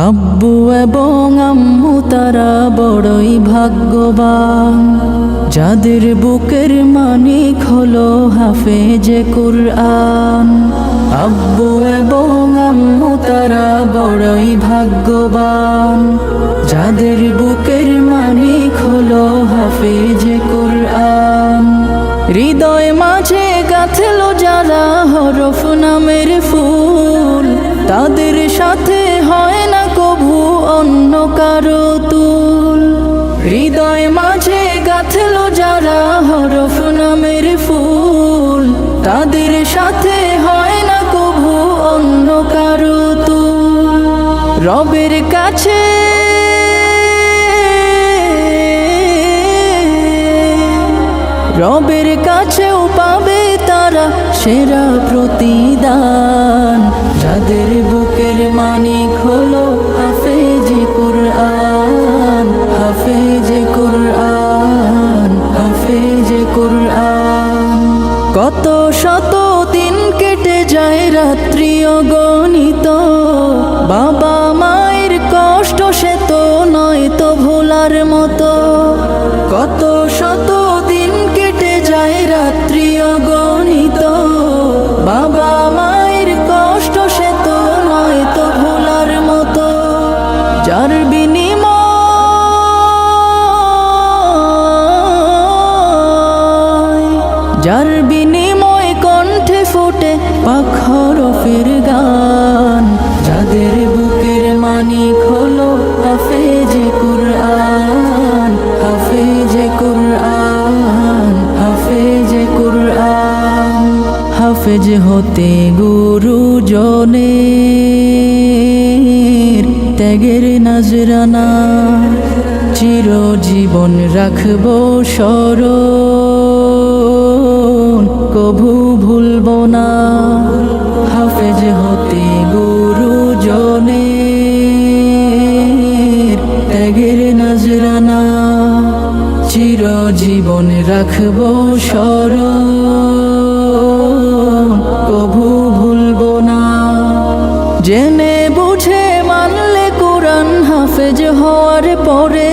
আব্বু এবং আম্মু তারা বড়ই ভাগ্যবান, যাদের বুকের মানিক হলো হাফেজে কুরআন। আব্বু এবং আম্মু তারা বড়ই ভাগ্যবান, যাদের বুকের মানিক হলো হাফেজে কুরআন। হৃদয় মাঝে গাঁথলো যারা হরফ নামের ফুল, তাদের সাথে হয় না কভু অন্য কারো তুল। হৃদয় মাঝে গাঁথলো যারা হরফ নামের ফুল, তাদের সাথে হয় না কভু অন্য কারো তুল। রবের কাছে রবের কাছেও পাবে তারা সেরা প্রতিদান, যাদের বুকের মানিক হলো হাফেজে কুরআন, হাফেজে কুরআন, হাফেজে কুরআন। কত শত দিন কেটে যায় রাত্রি অগণিত, বাবা মায়ের কষ্ট সে তো নয় তো ভোলার মতো। কত শত দিন কেটে যায় রাত্রি অগণিত, বাবা মায়ের কষ্ট সে তো নয় তো ভোলার মতো। যার বিনিময় কণ্ঠে ফোটে পাক হরফের গান, যাদের বুকের মানিক হলো হাফেজে কুরআন, হাফেজে কুরআন, হাফেজে কুরআন। হাফেজ হতে গুরুজনের ত্যাগের নজরানা, চিরজীবন রাখবো স্মরণ, কভু ভুলবো না। হাফেজ হতে গুরুজনের ত্যাগের নজরানা, চিরজীবন রাখবো স্মরণ, কভু ভুলবো না। জেনে বুঝে মানলে কুরআন হাফেজ হওয়ার পরে,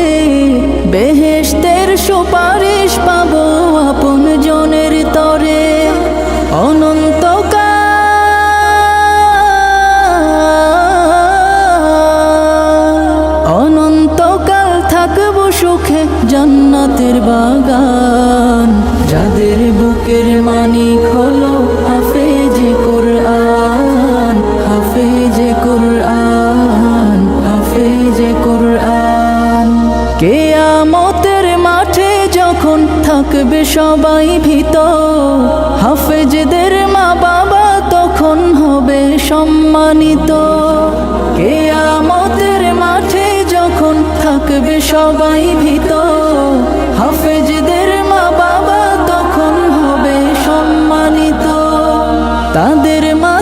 বেহেশতের সুপারিশ পাবো আপন জনের তরে। অনন্তকাল থাকবো সুখে জান্নাতের বাগান, যাদের বুকের মানিক হলো হাফেজে কুরআন, হাফেজে কুরআন, হাফেজে কুরআন। কিয়ামতের মাঠে যখন থাকবে সবাই ভীত, হাফেজদের মা বাবা তখন হবে সম্মানিত। কিয়ামতের মাঠে যখন থাকবে সবাই ভীত, হাফেজদের মা বাবা তখন হবে সম্মানিত। তাদের মা